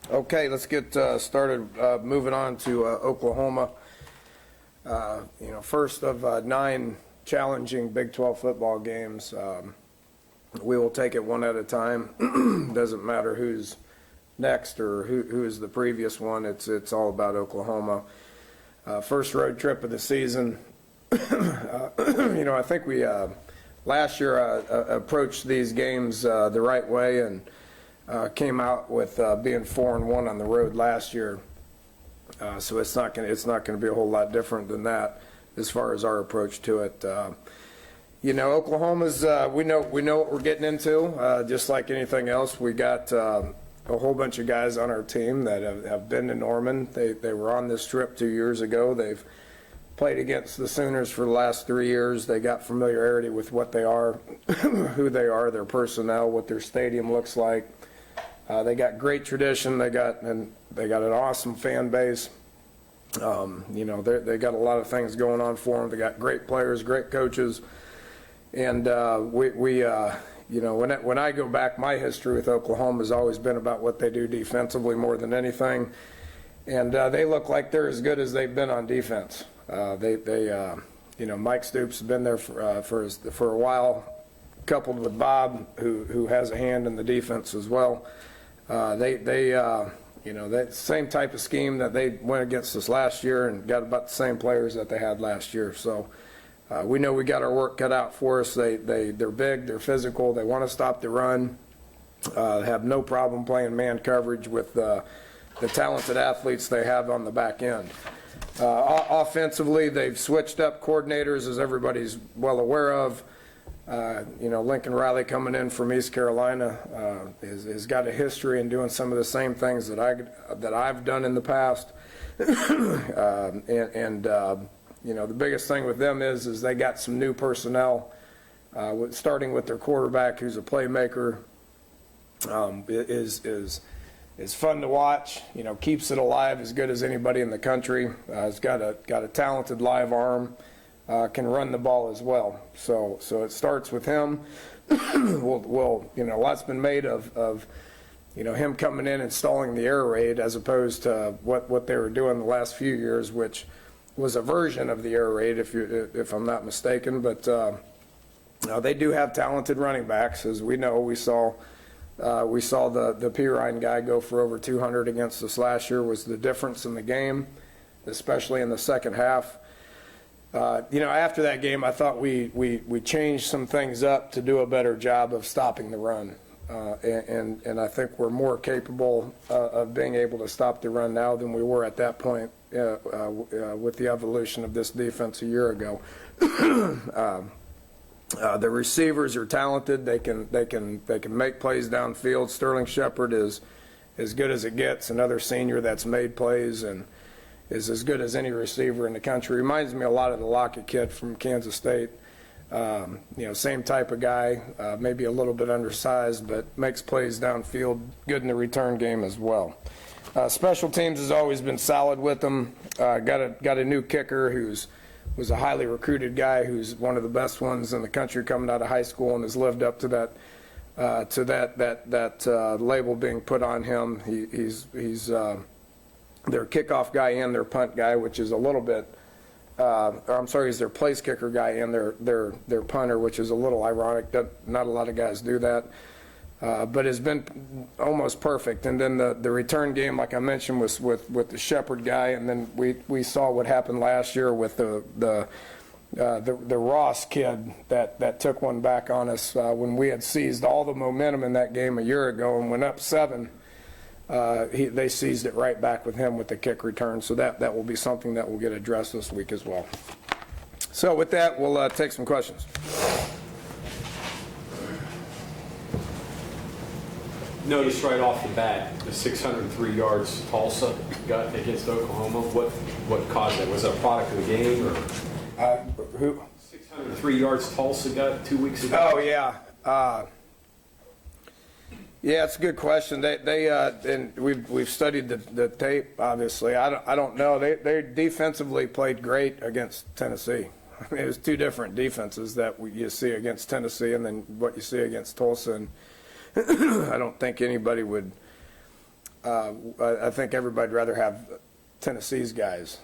Okay, let's get started. Moving on to Oklahoma. First of 9 challenging Big 12 football games. We will take it one at a time. Doesn't matter who's next or who is the previous one. It's all about Oklahoma. First road trip of the season. I think we last year approached these games the right way and came out with being 4-1 on the road last year. So it's not going to be a whole lot different than that as far as our approach to it. Oklahoma's we know what we're getting into. Just like anything else, we got a whole bunch of guys on our team that have been to Norman. They were on this trip 2 years ago. They've played against the Sooners for the last 3 years. They got familiarity with what they are, who they are, their personnel, what their stadium looks like. They got great tradition. They got an awesome fan base. They got a lot of things going on for them. They got great players, great coaches, and when I go back, my history with Oklahoma has always been about what they do defensively more than anything, and they look like they're as good as they've been on defense. Mike Stoops has been there for a while, coupled with Bob, who has a hand in the defense as well. That same type of scheme that they went against us last year and got about the same players that they had last year. So we know we got our work cut out for us. They're big, they're physical, they want to stop the run, have no problem playing man coverage with the talented athletes they have on the back end. Offensively, they've switched up coordinators, as everybody's well aware of. Lincoln Riley coming in from East Carolina has got a history in doing some of the same things that I've done in the past. The biggest thing with them is they got some new personnel, starting with their quarterback, who's a playmaker. Is fun to watch. Keeps it alive as good as anybody in the country. He's got a talented live arm. Can run the ball as well. So it starts with him. Lots been made of him coming in and stalling the air raid as opposed to what they were doing the last few years, which was a version of the air raid, if I'm not mistaken. But they do have talented running backs, as we know. We saw the Pirine guy go for over 200 against us last year. Was the difference in the game, especially in the second half. After that game, I thought we changed some things up to do a better job of stopping the run. And I think we're more capable of being able to stop the run now than we were at that point with the evolution of this defense a year ago. The receivers are talented. They can make plays downfield. Sterling Shepard is as good as it gets, another senior that's made plays and is as good as any receiver in the country. Reminds me a lot of the Lockett kid from Kansas State. Same type of guy, maybe a little bit undersized, but makes plays downfield, good in the return game as well. Special teams has always been solid with them. Got a new kicker was a highly recruited guy who's one of the best ones in the country coming out of high school and has lived up to that label being put on him. He's their kickoff guy and their punt guy, which is a little bit, he's their place kicker guy and their punter, which is a little ironic. Not a lot of guys do that, but has been almost perfect. And then the return game, like I mentioned, was with the Shepard guy, and then we saw what happened last year with the Ross kid that took one back on us when we had seized all the momentum in that game a year ago and went up 7. They seized it right back with him with the kick return, so that will be something that will get addressed this week as well. So with that, we'll take some questions. Notice right off the bat the 603 yards Tulsa got against Oklahoma. What caused that? Was it a product of the game, or who? 603 yards Tulsa got 2 weeks ago. Oh yeah. Yeah, it's a good question. And we've studied the tape. Obviously, I don't know. They defensively played great against Tennessee. I mean, it was 2 different defenses that you see against Tennessee, and then what you see against Tulsa. And I don't think anybody would I think everybody'd rather have Tennessee's guys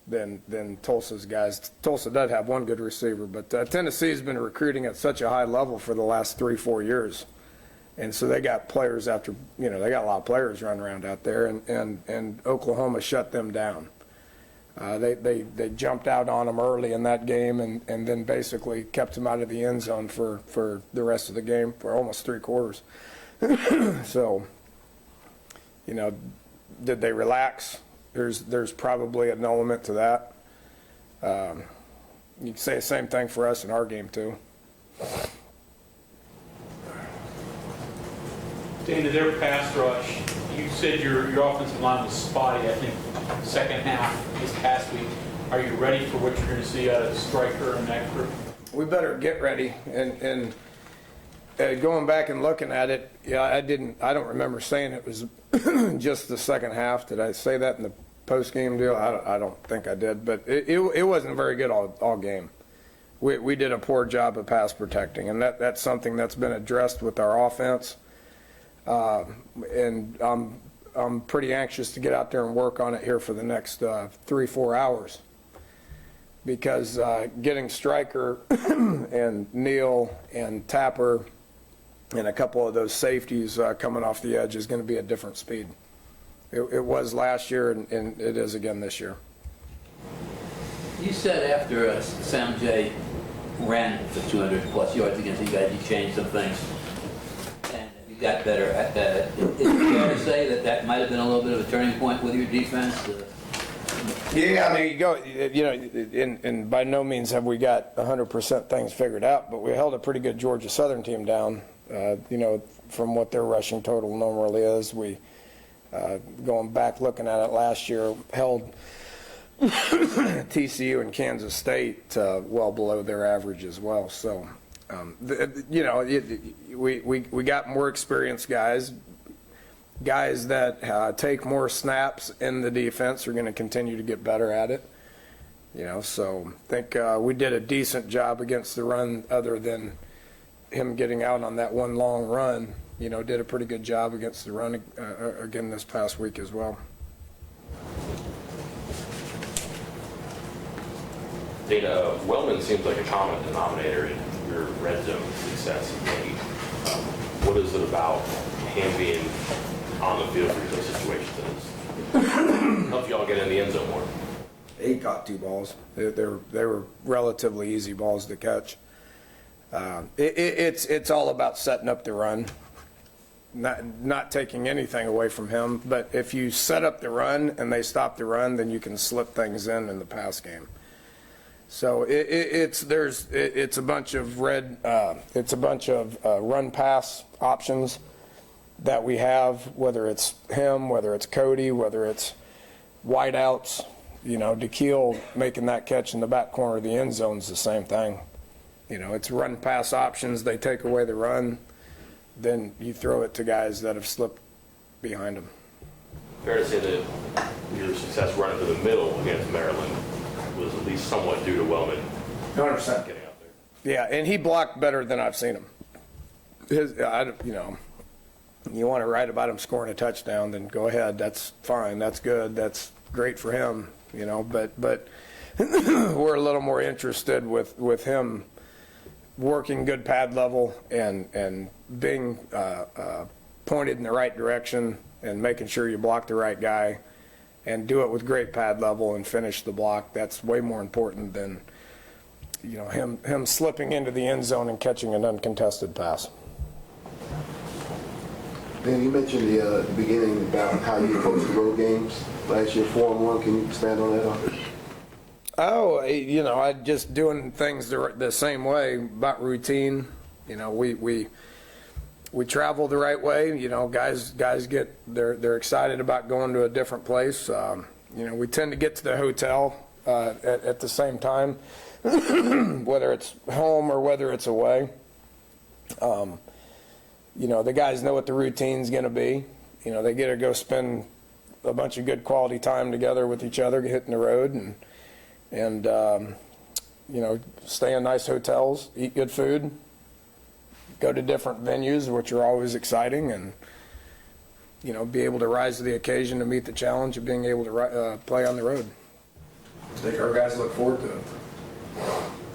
than Tulsa's guys. Tulsa does have one good receiver, but Tennessee's been recruiting at such a high level for the last 3-4 years. And so they got players after, they got a lot of players running around out there, and Oklahoma shut them down. They jumped out on them early in that game and then basically kept them out of the end zone for the rest of the game for almost 3 quarters. So, did they relax? There's probably an element to that. You can say the same thing for us in our game too. Dana, their pass rush, you said your offensive line was spotty, I think, second half this past week. Are you ready for what you're going to see out of Stryker and that group? We better get ready. And going back and looking at it, I don't remember saying it was just the second half. Did I say that in the post-game deal? I don't think I did, but it wasn't very good all game. We did a poor job of pass protecting, and that's something that's been addressed with our offense. And I'm pretty anxious to get out there and work on it here for the next 3-4 hours, because getting Stryker and Neal and Tapper and a couple of those safeties coming off the edge is going to be a different speed. It was last year, and it is again this year. You said after Sam J ran for 200+ yards against you guys, you changed some things and you got better at that. Is it fair to say that might have been a little bit of a turning point with your defense? Yeah, I mean, you go, and by no means have we got 100% things figured out, but we held a pretty good Georgia Southern team down, from what their rushing total normally is. We, going back looking at it last year, held TCU and Kansas State well below their average as well. So, we got more experienced guys that take more snaps in the defense are going to continue to get better at it. So I think we did a decent job against the run, other than him getting out on that one long run. Did a pretty good job against the run again this past week as well. Dana, Wellman seems like a common denominator in your red zone success. What is it about him being on the field for those situations that helps y'all get in the end zone more? He caught 2 balls. They were relatively easy balls to catch. It's all about setting up the run, not taking anything away from him. But if you set up the run and they stop the run, then you can slip things in the pass game. So it's a bunch of run pass options that we have, whether it's him, whether it's Cody, whether it's wideouts. DeKeel making that catch in the back corner of the end zone is the same thing. It's run pass options. They take away the run, then you throw it to guys that have slipped behind them. Fair to say that your success running to the middle against Maryland was at least somewhat due to Wellman 100% getting out there. Yeah, and he blocked better than I've seen him. You want to write about him scoring a touchdown, then go ahead. That's fine. That's good. That's great for him. But we're a little more interested with him working good pad level and being pointed in the right direction and making sure you block the right guy and do it with great pad level and finish the block. That's way more important than him slipping into the end zone and catching an uncontested pass. Dan, you mentioned the beginning about how you approach the road games last year, 4-1. Can you expand on that? Oh, I just doing things the same way, about routine. We travel the right way. Guys they're excited about going to a different place. We tend to get to the hotel at the same time, whether it's home or whether it's away. The guys know what the routine's going to be. They get to go spend a bunch of good quality time together with each other, hitting the road, and stay in nice hotels, eat good food, go to different venues, which are always exciting, and be able to rise to the occasion to meet the challenge of being able to play on the road. I think our guys look forward to it.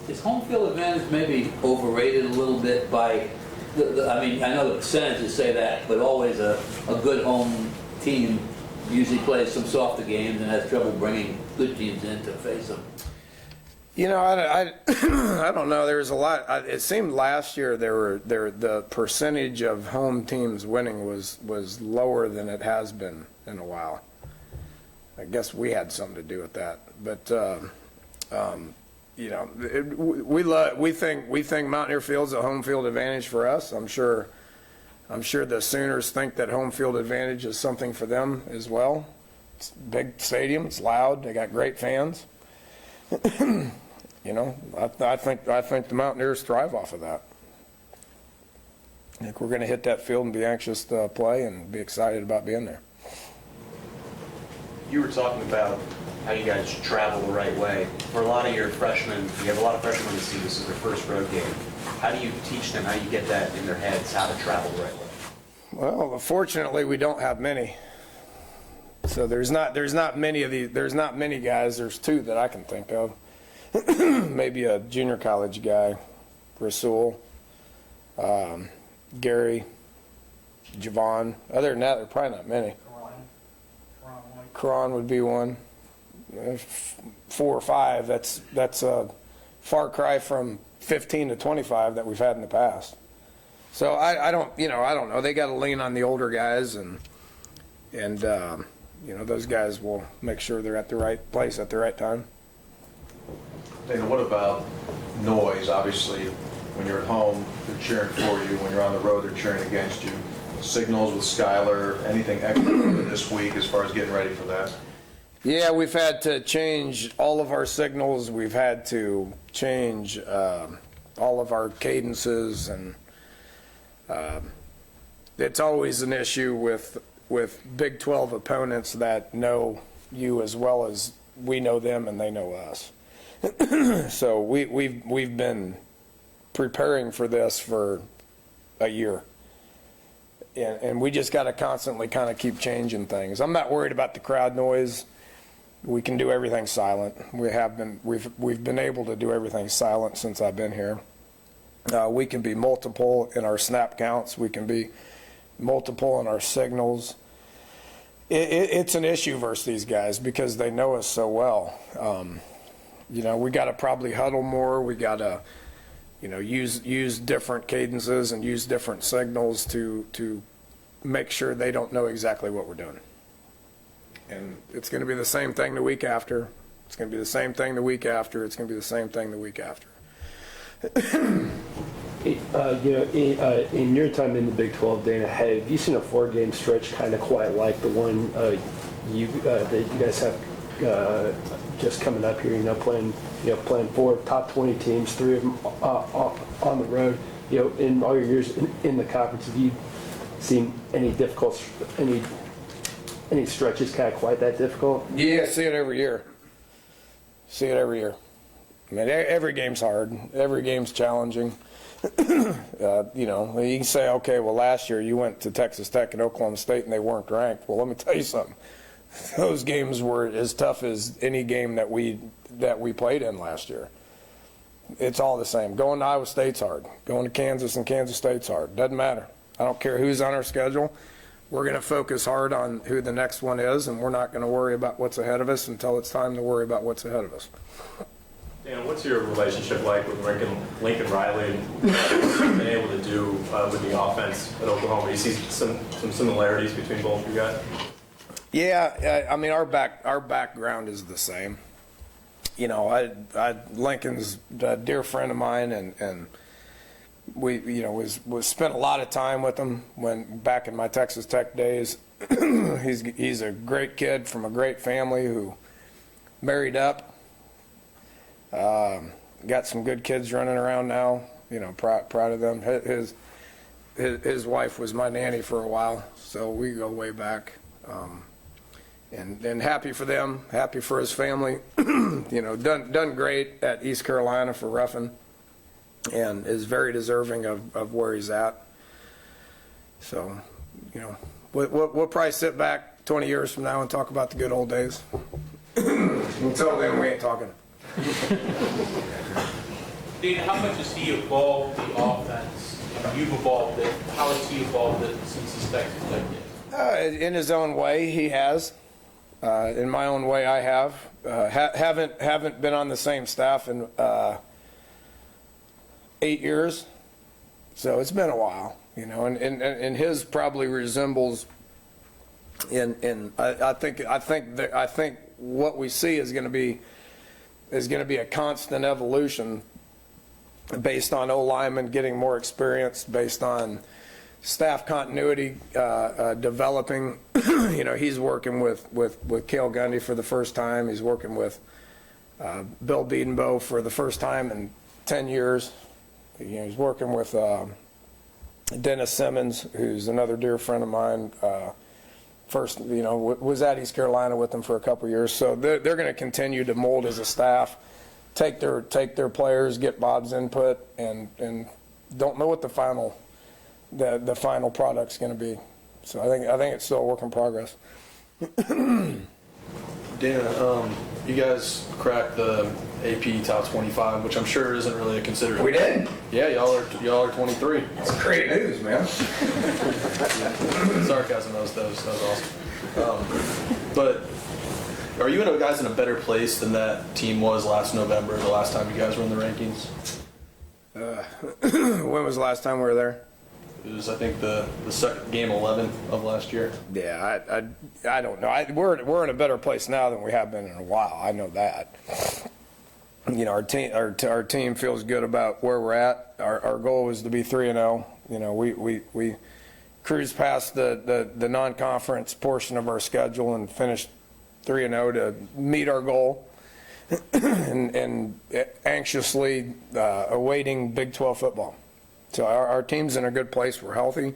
Is home field advantage maybe overrated a little bit by, I mean, I know the percentages say that, but always a good home team usually plays some softer games and has trouble bringing good teams in to face them. I don't know. There's a lot. It seemed last year the percentage of home teams winning was lower than it has been in a while. I guess we had something to do with that. But we think Mountaineer Field's a home field advantage for us. I'm sure the Sooners think that home field advantage is something for them as well. It's a big stadium. It's loud. They got great fans. I think the Mountaineers thrive off of that. I think we're going to hit that field and be anxious to play and be excited about being there. You were talking about how you guys travel the right way. For a lot of your freshmen, you have a lot of freshmen this season, this is their first road game. How do you teach them, how do you get that in their heads, how to travel the right way? Well, fortunately, we don't have many. So there's not many guys. There's two that I can think of. Maybe a junior college guy, Rasul, Gary, Javon. Other than that, there are probably not many. Cron would be one. 4 or 5. That's a far cry from 15 to 25 that we've had in the past. So I don't know. They got to lean on the older guys, and those guys will make sure they're at the right place at the right time. Dana, what about noise? Obviously, when you're at home, they're cheering for you. When you're on the road, they're cheering against you. Signals with Skylar, anything extra this week as far as getting ready for that? Yeah, we've had to change all of our signals. We've had to change all of our cadences, and it's always an issue with Big 12 opponents that know you as well as we know them and they know us. So we've been preparing for this for a year, and we just got to constantly kind of keep changing things. I'm not worried about the crowd noise. We can do everything silent. We've been able to do everything silent since I've been here. We can be multiple in our snap counts. We can be multiple in our signals. It's an issue versus these guys because they know us so well. We got to probably huddle more. We got to, use different cadences and use different signals to make sure they don't know exactly what we're doing. And it's going to be the same thing the week after. It's going to be the same thing the week after. It's going to be the same thing the week after. In your time in the Big 12, Dana, have you seen a 4-game stretch kind of quite like the one that you guys have just coming up here? playing 4 top 20 teams, 3 of them on the road. In all your years in the conference, have you seen any stretches kind of quite that difficult? Yeah, see it every year. I mean, every game's hard. Every game's challenging. You can say, okay, well, last year you went to Texas Tech and Oklahoma State and they weren't ranked. Well, let me tell you something. Those games were as tough as any game that we played in last year. It's all the same. Going to Iowa State's hard. Going to Kansas and Kansas State's hard. Doesn't matter. I don't care who's on our schedule. We're going to focus hard on who the next one is, and we're not going to worry about what's ahead of us until it's time to worry about what's ahead of us. Dan, what's your relationship like with Lincoln Riley and what you've been able to do with the offense at Oklahoma? Do you see some similarities between both of you guys? Yeah, I mean, our background is the same. Lincoln's a dear friend of mine, and we was spent a lot of time with him when back in my Texas Tech days. He's a great kid from a great family who married up. Got some good kids running around now. Proud of them. His wife was my nanny for a while, so we go way back. And happy for them, happy for his family. Done great at East Carolina for Ruffin, and is very deserving of where he's at. So, we'll probably sit back 20 years from now and talk about the good old days. Until then, we ain't talking. Dana, how much has he evolved the offense? You've evolved it. How has he evolved it since he's Texas Tech? In his own way, he has. In my own way, I have. Haven't been on the same staff in 8 years, so it's been a while, you know. And his probably resembles. I think what we see is going to be a constant evolution based on O-linemen getting more experience, based on staff continuity developing. You know, he's working with Cale Gundy for the first time. He's working with Bill Beedenbow for the first time in 10 years. You know, he's working with Dennis Simmons, who's another dear friend of mine. First, you know, was at East Carolina with them for a couple of years. So they're going to continue to mold as a staff, take their players, get Bob's input, and don't know what the final product's going to be. So I think it's still a work in progress. Dana, you guys cracked the AP top 25, which I'm sure isn't really a consideration. We did? Yeah, y'all are 23. That's great news, man. Sarcasm, that was awesome. But are you guys in a better place than that team was last November, the last time you guys were in the rankings? When was the last time we were there? It was, I think, the second game 11 of last year. Yeah, I don't know. We're in a better place now than we have been in a while. I know that. You know, our team feels good about where we're at. Our goal was to be 3-0. You know, we cruised past the non-conference portion of our schedule and finished 3-0 to meet our goal. and anxiously awaiting Big 12 football. So our team's in a good place. We're healthy.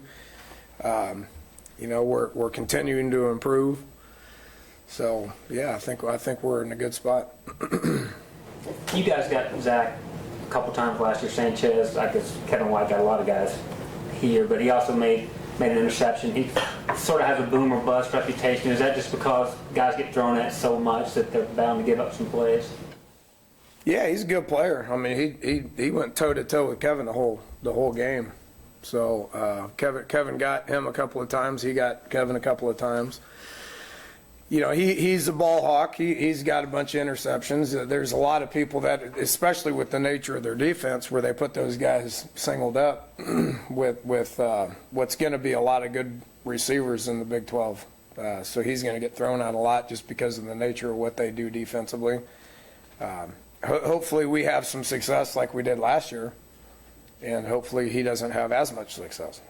You know, we're continuing to improve. So yeah, I think we're in a good spot. You guys got Zach a couple times last year. Sanchez, I guess Kevin White got a lot of guys here, but he also made an interception. He sort of has a boom or bust reputation. Is that just because guys get thrown at so much that they're bound to give up some plays? Yeah, he's a good player. I mean, he went toe to toe with Kevin the whole game. So Kevin got him a couple of times. He got Kevin a couple of times. You know, he's a ball hawk. He's got a bunch of interceptions. There's a lot of people that, especially with the nature of their defense, where they put those guys singled up with what's going to be a lot of good receivers in the Big 12. So he's going to get thrown out a lot just because of the nature of what they do defensively. Hopefully we have some success like we did last year, and hopefully he doesn't have as much success.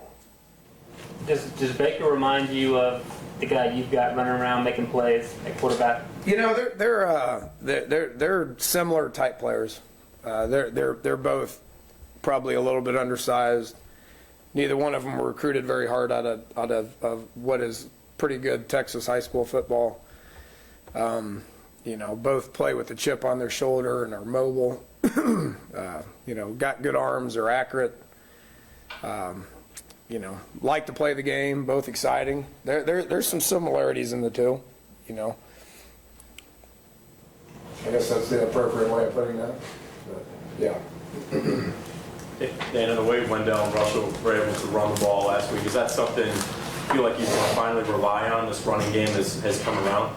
Does Baker remind you of the guy you've got running around making plays at quarterback? You know, they're similar type players. They're both probably a little bit undersized. Neither one of them were recruited very hard out of what is pretty good Texas high school football. You know, both play with a chip on their shoulder and are mobile. You know, got good arms, are accurate. You know, like to play the game, both exciting. There's some similarities in the two, you know. I guess that's the appropriate way of putting that. But, yeah. Dana, the way Wendell and Russell were able to run the ball last week, is that something you feel like you can finally rely on? This running game has come around?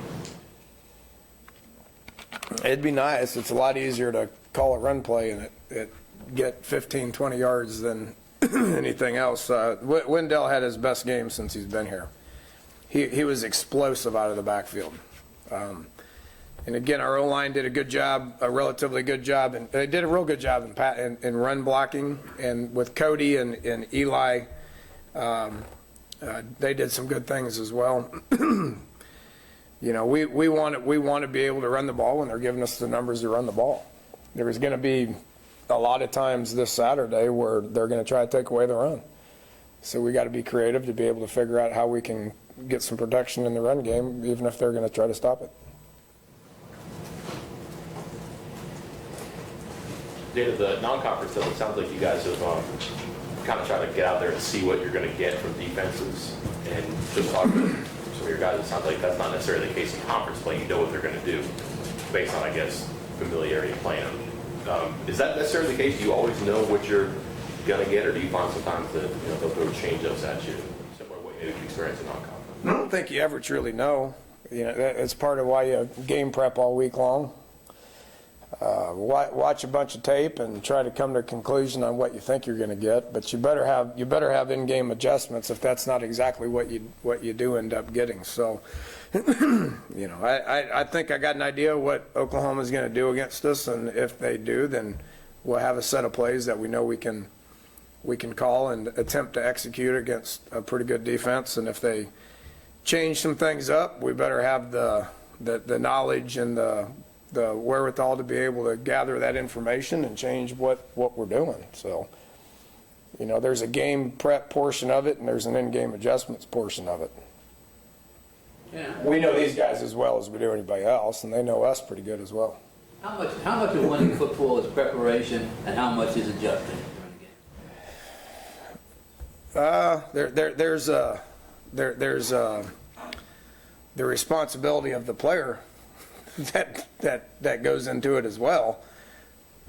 It'd be nice. It's a lot easier to call a run play and it get 15, 20 yards than anything else. Wendell had his best game since he's been here. He was explosive out of the backfield. And again, our O-line did a good job, a relatively good job, and they did a real good job in run blocking. And with Cody and Eli, they did some good things as well. You know, we want to be able to run the ball when they're giving us the numbers to run the ball. There's going to be a lot of times this Saturday where they're going to try to take away the run. So we got to be creative to be able to figure out how we can get some protection in the run game, even if they're going to try to stop it. Dana, the non-conference stuff, it sounds like you guys have kind of tried to get out there and see what you're going to get from defenses. And just talking to some of your guys, it sounds like that's not necessarily the case in conference play. You know what they're going to do based on, I guess, familiarity of playing them. Is that necessarily the case? Do you always know what you're going to get, or do you find sometimes that they'll throw change-ups at you, similar way maybe you experience in non-conference? I don't think you ever truly know. It's part of why you game prep all week long. Watch a bunch of tape and try to come to a conclusion on what you think you're going to get. But you better have in-game adjustments if that's not exactly what you do end up getting. So, I think I got an idea what Oklahoma's going to do against us, and if they do, then we'll have a set of plays that we know we can call and attempt to execute against a pretty good defense. And if they change some things up, we better have the knowledge and the wherewithal to be able to gather that information and change what we're doing. So, there's a game prep portion of it, and there's an in-game adjustments portion of it. Yeah. We know these guys as well as we do anybody else, and they know us pretty good as well. How much of winning football is preparation, and how much is adjusting? There's the responsibility of the player that goes into it as well.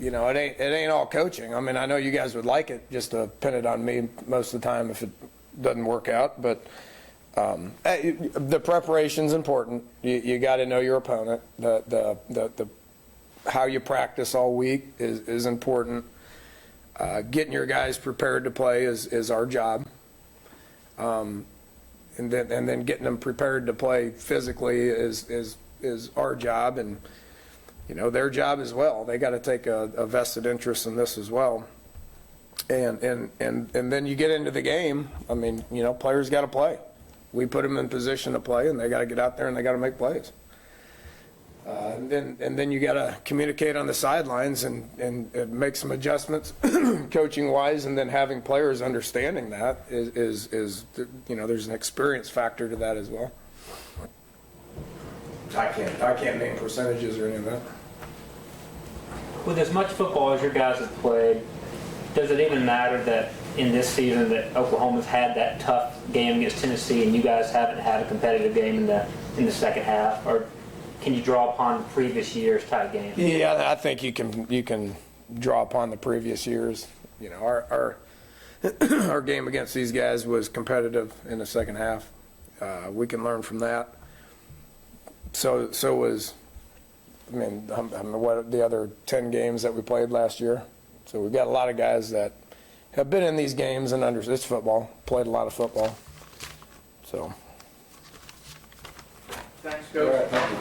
It ain't all coaching. I mean, I know you guys would like it just to pin it on me most of the time if it doesn't work out, but the preparation's important. You got to know your opponent. The how you practice all week is important. Getting your guys prepared to play is our job. And then getting them prepared to play physically is our job, and their job as well. They got to take a vested interest in this as well. And then you get into the game. I mean, players got to play. We put them in position to play, and they got to get out there and they got to make plays. And then you got to communicate on the sidelines and make some adjustments, coaching wise, and then having players understanding that is there's an experience factor to that as well. I can't name percentages or any of that. With as much football as your guys have played, does it even matter that in this season that Oklahoma's had that tough game against Tennessee and you guys haven't had a competitive game in the second half? Or can you draw upon previous years' type games? Yeah, I think you can draw upon the previous years. Our our game against these guys was competitive in the second half. We can learn from that. So was, what the other 10 games that we played last year. So we've got a lot of guys that have been in these games and it's football, played a lot of football. So. Thanks, Coach. All right, thank you.